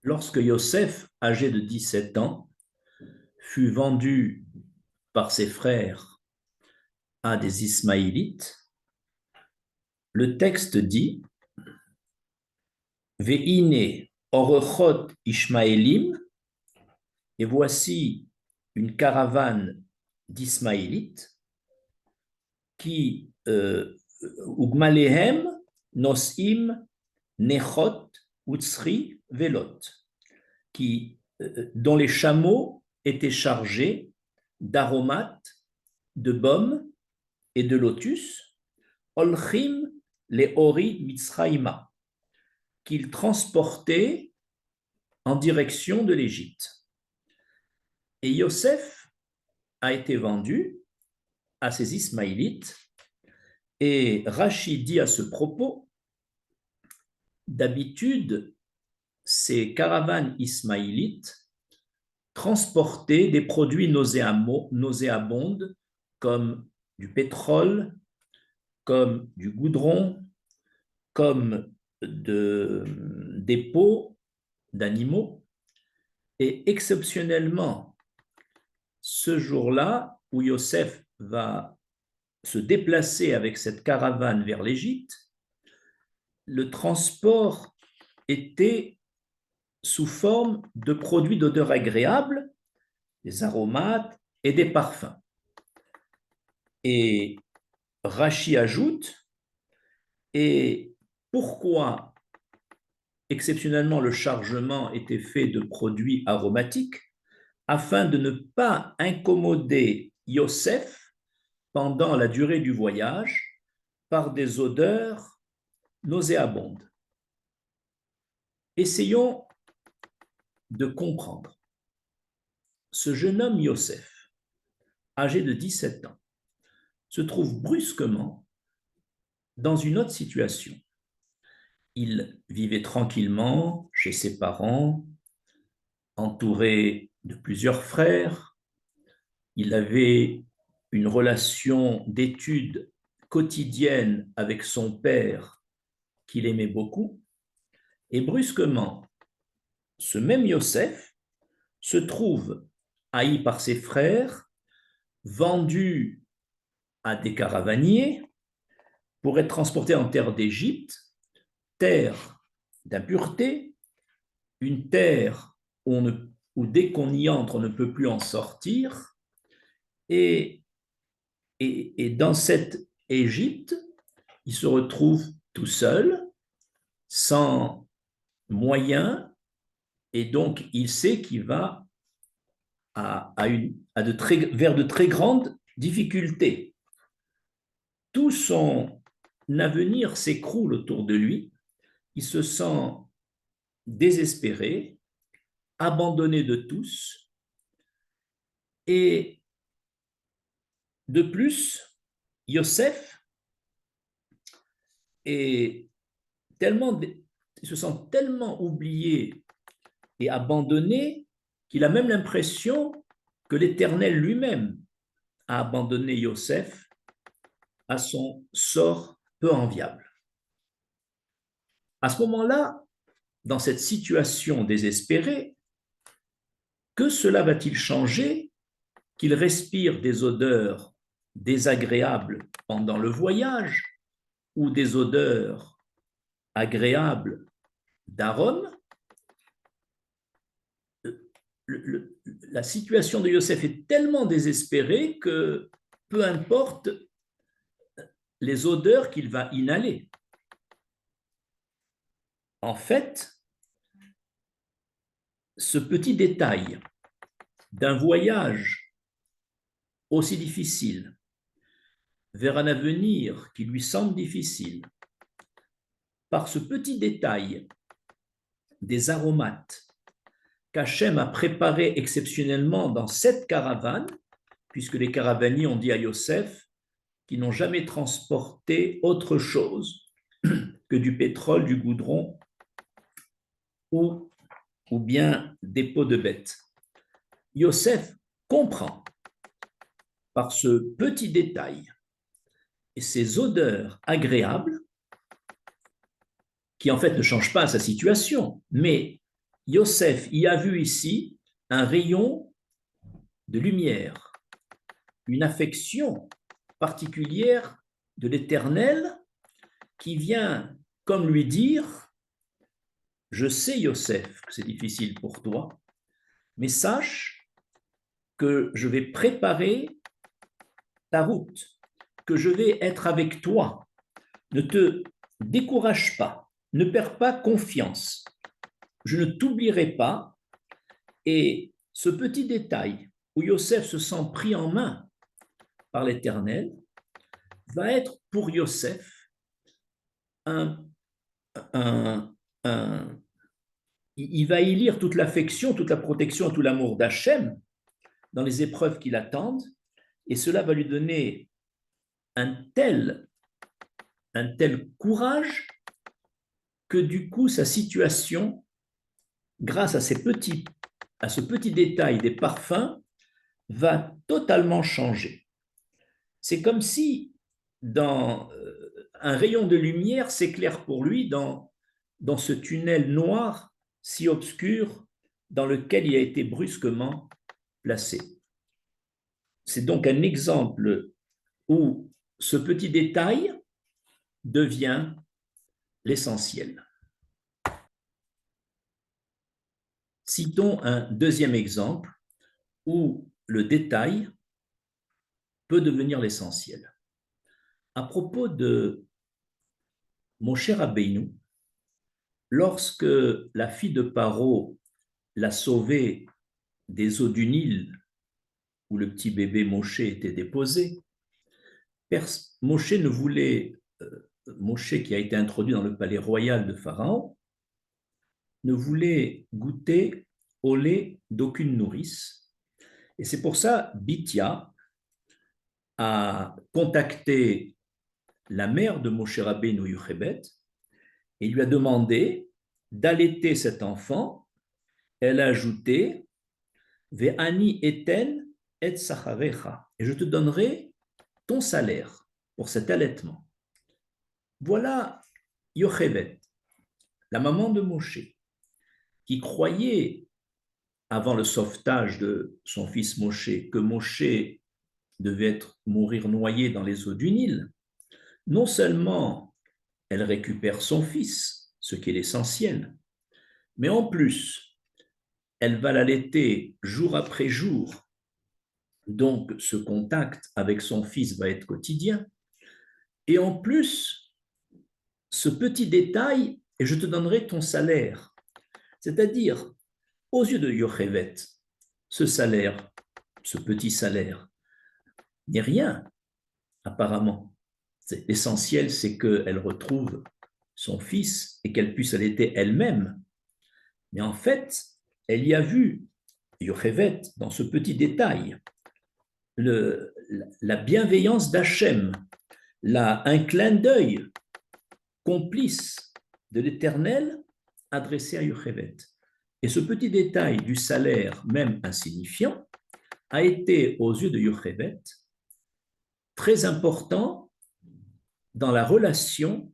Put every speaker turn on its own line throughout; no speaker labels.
Lorsque Yosef, âgé de 17 ans, fut vendu par ses frères à des Ismaélites, le texte dit Ve'ine orechot Ishmaélim, et voici une caravane d'Ismaélites qui Ugmalehem nosim nechot utsri velot, dont les chameaux étaient chargés d'aromates, de baumes et de lotus, olchim les ori mitzraïma, qu'ils transportaient en direction de l'Égypte. Et Yosef a été vendu à ces Ismaélites, et Rachi dit à ce propos, d'habitude, ces caravanes ismaélites transportaient des produits nauséabondes comme du pétrole, comme du goudron, comme des peaux d'animaux. Et exceptionnellement, ce jour-là où Yosef va se déplacer avec cette caravane vers l'Égypte, le transport était sous forme de produits d'odeur agréable, des aromates et des parfums. Et Rachi ajoute, et pourquoi exceptionnellement le chargement était fait de produits aromatiques, afin de ne pas incommoder Yosef pendant la durée du voyage par des odeurs nauséabondes. Essayons de comprendre. Ce jeune homme Yosef, âgé de 17 ans, se trouve brusquement dans une autre situation. Il vivait tranquillement chez ses parents, entouré de plusieurs frères. Il avait une relation d'étude quotidienne avec son père qu'il aimait beaucoup. Et brusquement, ce même Yosef se trouve haï par ses frères, vendu à des caravaniers pour être transporté en terre d'Égypte, terre d'impureté, une terre où dès qu'on y entre, on ne peut plus en sortir. Et dans cette Égypte, il se retrouve tout seul, sans moyens, et donc il sait qu'il va vers de très grandes difficultés. Tout son avenir s'écroule autour de lui. Il se sent désespéré, abandonné de tous. Et de plus, Yosef il se sent tellement oublié et abandonné qu'il a même l'impression que l'Éternel lui-même a abandonné Yosef à son sort peu enviable. À ce moment-là, dans cette situation désespérée, que cela va-t-il changer qu'il respire des odeurs désagréables pendant le voyage ou des odeurs agréables d'arômes? La situation de Yosef est tellement désespérée que peu importe les odeurs qu'il va inhaler. En fait, ce petit détail d'un voyage aussi difficile vers un avenir qui lui semble difficile, par ce petit détail des aromates qu'Hachem a préparés exceptionnellement dans cette caravane, puisque les caravaniers ont dit à Yosef qu'ils n'ont jamais transporté autre chose que du pétrole, du goudron ou bien des peaux de bêtes. Yosef comprend par ce petit détail et ces odeurs agréables qui en fait ne changent pas sa situation, mais Yosef y a vu ici un rayon de lumière, une affection particulière de l'Éternel qui vient comme lui dire, je sais Yosef que c'est difficile pour toi, mais sache que je vais préparer ta route, que je vais être avec toi. Ne te décourage pas, ne perds pas confiance. Je ne t'oublierai pas. Et ce petit détail où Yosef se sent pris en main par l'Éternel va être pour Yosef un, un, un il va y lire toute l'affection, toute la protection, tout l'amour d'Hachem dans les épreuves qui l'attendent, et cela va lui donner un tel, un tel courage que du coup sa situation, grâce à, à ce petit détail des parfums, va totalement changer. C'est comme si dans un rayon de lumière s'éclaire pour lui dans ce tunnel noir si obscur dans lequel il a été brusquement placé. C'est donc un exemple où ce petit détail devient l'essentiel. Citons un deuxième exemple où le détail peut devenir l'essentiel. À propos de Moshe Rabbeinu, lorsque la fille de Paro l'a sauvé des eaux du Nil où le petit bébé Moshe était déposé, Moshe ne voulait, Moshe qui a été introduit dans le palais royal de Pharaon, ne voulait goûter au lait d'aucune nourrice. Et c'est pour ça Bithia a contacté la mère de Moshe Rabbeinu Yochebed et lui a demandé d'allaiter cet enfant. Elle a ajouté Ve'ani eten et sacharecha, et je te donnerai ton salaire pour cet allaitement. Voilà Yochebed, la maman de Moshe, qui croyait, avant le sauvetage de son fils Moshe, que Moshe devait mourir noyé dans les eaux du Nil. Non seulement elle récupère son fils, ce qui est l'essentiel, mais en plus, elle va l'allaiter jour après jour. Donc, ce contact avec son fils va être quotidien. Et en plus, ce petit détail, et je te donnerai ton salaire. C'est-à-dire, aux yeux de Yochevet, ce salaire, ce petit salaire, n'est rien, apparemment. L'essentiel, c'est qu'elle retrouve son fils et qu'elle puisse allaiter elle-même. Mais en fait, elle y a vu, Yochevet, dans ce petit détail, la bienveillance d'Hachem, un clin d'œil complice de l'Éternel adressé à Yochevet. Et ce petit détail du salaire, même insignifiant, a été, aux yeux de Yochevet, très important dans la relation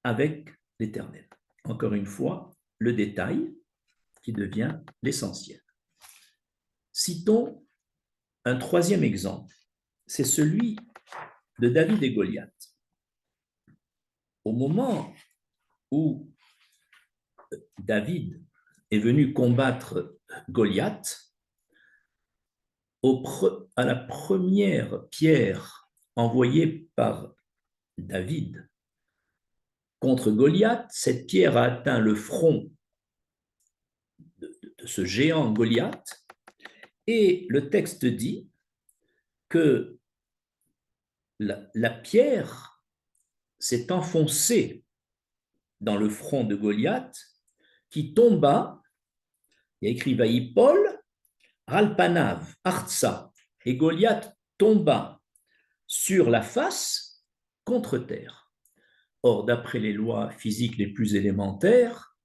avec l'Éternel. Encore une fois, le détail qui devient l'essentiel. Citons un troisième exemple, c'est celui de David et Goliath. Au moment où David est venu combattre Goliath, à la première pierre envoyée par David contre Goliath, cette pierre a atteint le front de ce géant Goliath, et le texte dit que la pierre s'est enfoncée dans le front de Goliath, qui tomba, il y a écrit Vaïpol, Ralpanav, Artsa, et Goliath tomba sur la face contre terre. Or, d'après les lois physiques les plus élémentaires,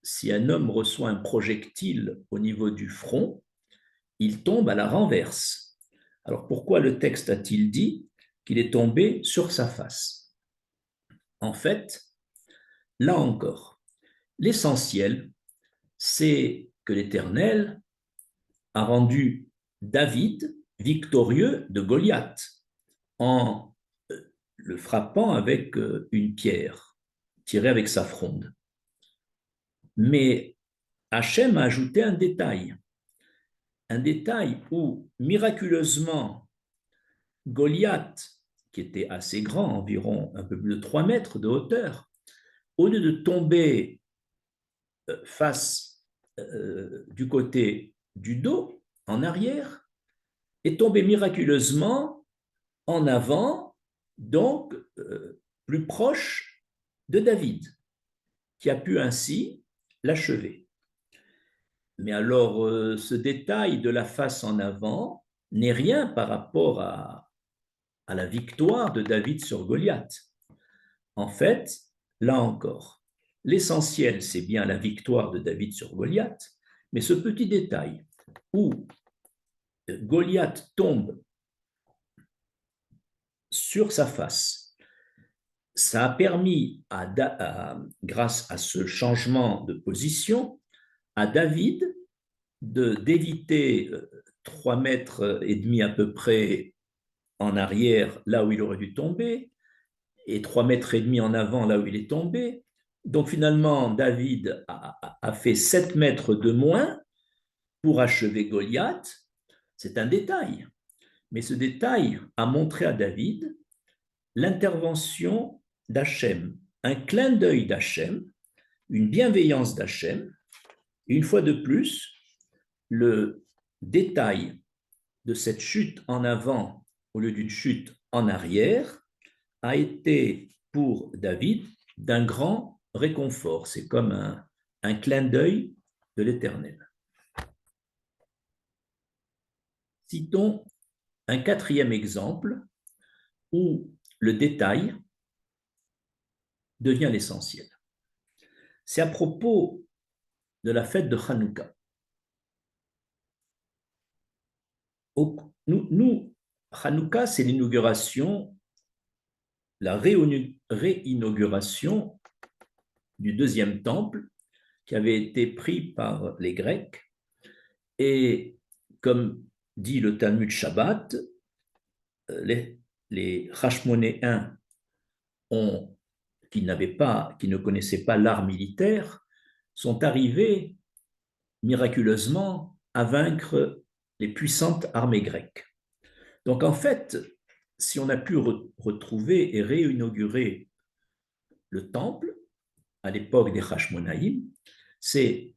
si un homme reçoit un projectile au niveau du front, il tombe à la renverse. Alors pourquoi le texte a-t-il dit qu'il est tombé sur sa face? En fait, là encore, l'essentiel, c'est que l'Éternel a rendu David victorieux de Goliath en le frappant avec une pierre tirée avec sa fronde. Mais Hachem a ajouté un détail où miraculeusement Goliath, qui était assez grand, environ un peu plus de 3 mètres de hauteur, au lieu de tomber face du côté du dos, en arrière, est tombé miraculeusement en avant, donc plus proche de David, qui a pu ainsi l'achever. Mais alors, ce détail de la face en avant n'est rien par rapport à la victoire de David sur Goliath. En fait, là encore, l'essentiel, c'est bien la victoire de David sur Goliath, mais ce petit détail où Goliath tombe sur sa face, ça a permis, grâce à ce changement de position, à David d'éviter 3 mètres et demi à peu près en arrière, là où il aurait dû tomber, et 3 mètres et demi en avant, là où il est tombé. Donc finalement, David a fait 7 mètres de moins pour achever Goliath. C'est un détail. Mais ce détail a montré à David l'intervention d'Hachem, un clin d'œil d'Hachem, une bienveillance d'Hachem. Une fois de plus, le détail de cette chute en avant au lieu d'une chute en arrière a été pour David d'un grand réconfort. C'est comme un clin d'œil de l'Éternel. Citons un quatrième exemple où le détail devient l'essentiel. C'est à propos de la fête de Hanouka. Nous, Hanouka, c'est l'inauguration, la réinauguration du deuxième temple qui avait été pris par les Grecs. Et comme dit le Talmud Shabbat, les Hashmonéens qui ne connaissaient pas l'art militaire, sont arrivés miraculeusement à vaincre les puissantes armées grecques. Donc en fait, si on a pu retrouver et réinaugurer le temple à l'époque des Hashmonaïm, c'est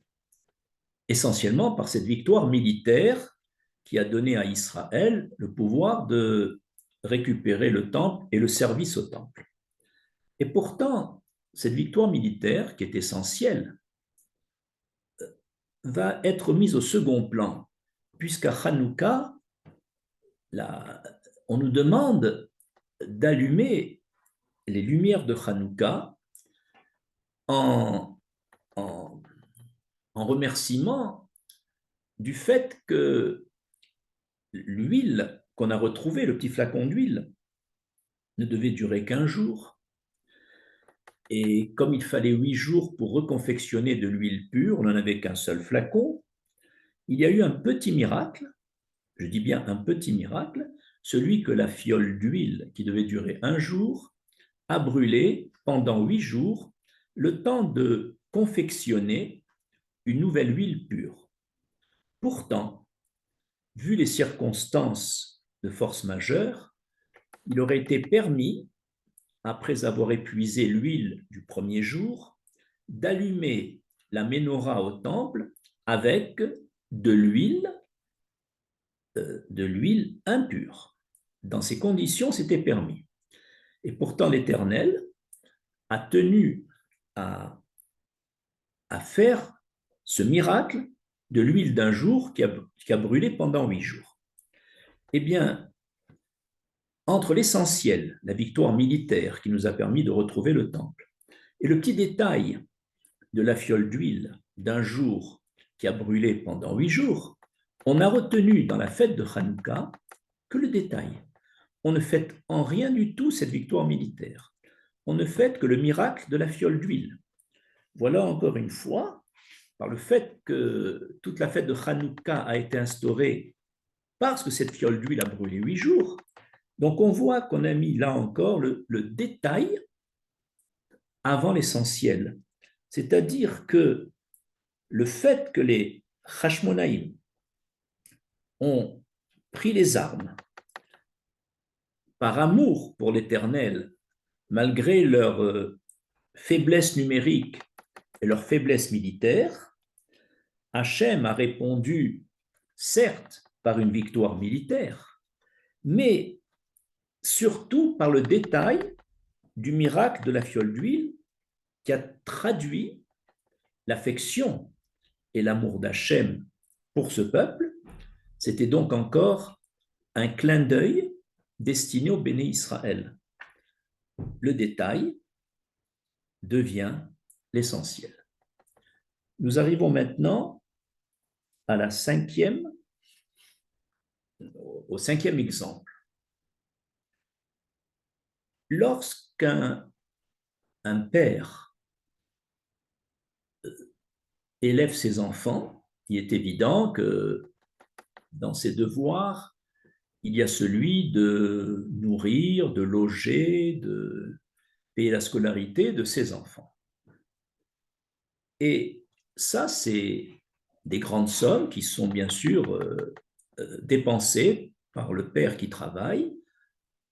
essentiellement par cette victoire militaire qui a donné à Israël le pouvoir de récupérer le temple et le service au temple. Et pourtant, cette victoire militaire, qui est essentielle, va être mise au second plan, puisqu'à Hanouka, on nous demande d'allumer les lumières de Hanouka en remerciement du fait que l'huile qu'on a retrouvée, le petit flacon d'huile, ne devait durer qu'1 jour. Et comme il fallait 8 jours pour reconfectionner de l'huile pure, on n'en avait qu'un seul flacon, il y a eu un petit miracle, je dis bien un petit miracle, celui que la fiole d'huile qui devait durer 1 jour a brûlé pendant 8 jours, le temps de confectionner une nouvelle huile pure. Pourtant, vu les circonstances de force majeure, il aurait été permis, après avoir épuisé l'huile du premier jour, d'allumer la menorah au temple avec de l'huile impure. Dans ces conditions, c'était permis. Et pourtant, l'Éternel a tenu à faire ce miracle de l'huile d'1 jour qui a brûlé pendant 8 jours. Eh bien, entre l'essentiel, la victoire militaire qui nous a permis de retrouver le temple, et le petit détail de la fiole d'huile d'1 jour qui a brûlé pendant 8 jours, on a retenu dans la fête de Hanouka que le détail. On ne fête en rien du tout cette victoire militaire. On ne fête que le miracle de la fiole d'huile. Voilà encore une fois par le fait que toute la fête de Hanouka a été instaurée parce que cette fiole d'huile a brûlé 8 jours. Donc on voit qu'on a mis là encore le détail avant l'essentiel. C'est-à-dire que le fait que les Hashmonaïm ont pris les armes par amour pour l'Éternel, malgré leur faiblesse numérique et leur faiblesse militaire, Hachem a répondu, certes, par une victoire militaire, mais surtout par le détail du miracle de la fiole d'huile qui a traduit l'affection et l'amour d'Hachem pour ce peuple. C'était donc encore un clin d'œil destiné au béné Israël. Le détail devient l'essentiel. Nous arrivons maintenant à au cinquième exemple. Lorsqu'un père élève ses enfants, il est évident que dans ses devoirs, il y a celui de nourrir, de loger, de payer la scolarité de ses enfants. Et ça, c'est des grandes sommes qui sont bien sûr dépensées par le père qui travaille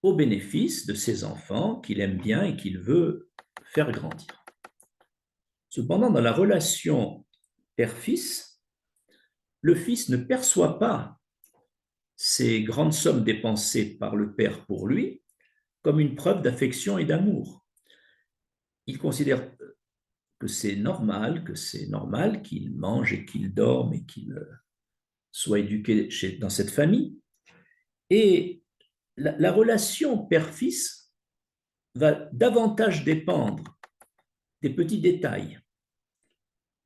au bénéfice de ses enfants qu'il aime bien et qu'il veut faire grandir. Cependant, dans la relation père-fils, le fils ne perçoit pas ces grandes sommes dépensées par le père pour lui comme une preuve d'affection et d'amour. Il considère que c'est normal qu'il mange et qu'il dorme et qu'il soit éduqué dans cette famille. Et la relation père-fils va davantage dépendre des petits détails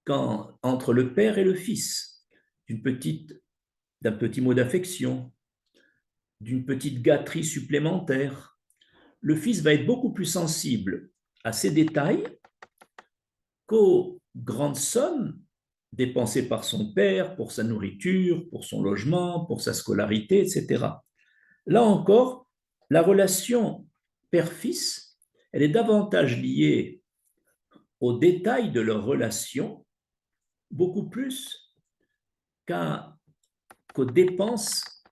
entre le père et le fils, d'un petit mot d'affection, d'une petite gâterie supplémentaire. Le fils va être beaucoup plus sensible à ces détails qu'aux grandes sommes dépensées par son père pour sa nourriture, pour son logement, pour sa scolarité, etc. Là encore, la relation père-fils, elle est davantage liée aux détails de leur relation, beaucoup plus qu'aux dépenses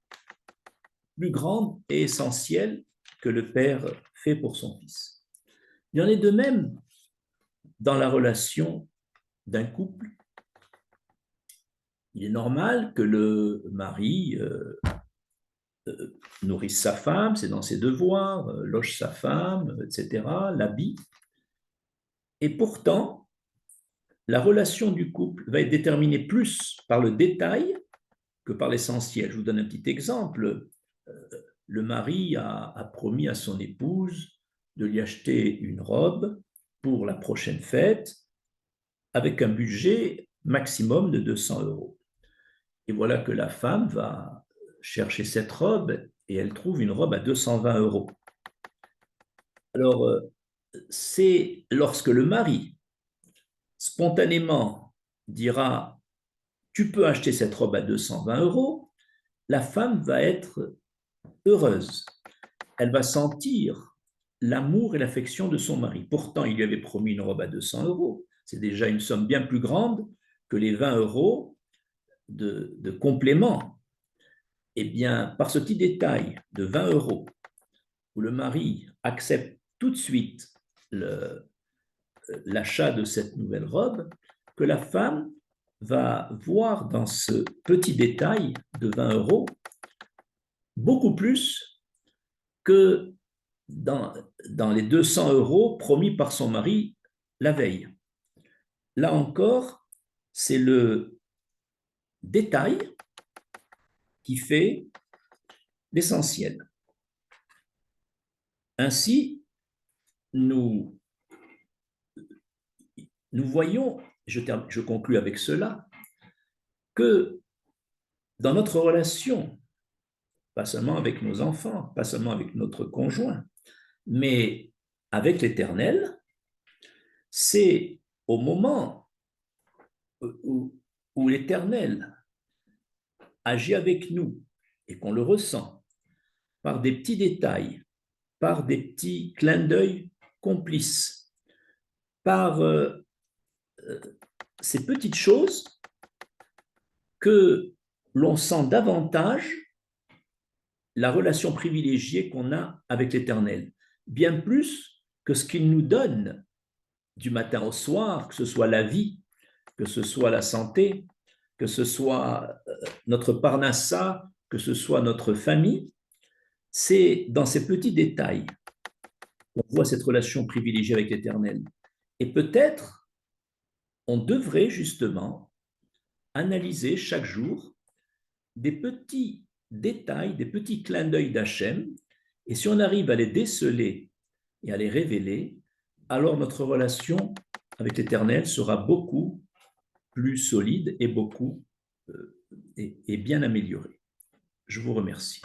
plus grandes et essentielles que le père fait pour son fils. Il en est de même dans la relation d'un couple. Il est normal que le mari nourrisse sa femme, c'est dans ses devoirs, loge sa femme, etc., l'habille. Et pourtant, la relation du couple va être déterminée plus par le détail que par l'essentiel. Je vous donne un petit exemple. Le mari a promis à son épouse de lui acheter une robe pour la prochaine fête avec un budget maximum de 200 €. Et voilà que la femme va chercher cette robe et elle trouve une robe à 220 €. Alors, c'est lorsque le mari spontanément dira « tu peux acheter cette robe à 220 €», la femme va être heureuse. Elle va sentir l'amour et l'affection de son mari. Pourtant, il lui avait promis une robe à 200 €. C'est déjà une somme bien plus grande que les 20 € de complément. Eh bien, par ce petit détail de 20 €, où le mari accepte tout de suite l'achat de cette nouvelle robe, que la femme va voir dans ce petit détail de 20 € beaucoup plus que dans les 200 € promis par son mari la veille. Là encore, c'est le détail qui fait l'essentiel. Ainsi, nous voyons, je conclus avec cela, que dans notre relation, pas seulement avec nos enfants, pas seulement avec notre conjoint, mais avec l'Éternel, c'est au moment où l'Éternel agit avec nous et qu'on le ressent par des petits détails, par des petits clins d'œil complices, par ces petites choses que l'on sent davantage la relation privilégiée qu'on a avec l'Éternel, bien plus que ce qu'il nous donne du matin au soir, que ce soit la vie, que ce soit la santé, que ce soit notre parnassa, que ce soit notre famille. C'est dans ces petits détails qu'on voit cette relation privilégiée avec l'Éternel. Et peut-être on devrait justement analyser chaque jour des petits détails, des petits clins d'œil d'Hachem, et si on arrive à les déceler et à les révéler, alors notre relation avec l'Éternel sera beaucoup plus solide et beaucoup et bien améliorée. Je vous remercie.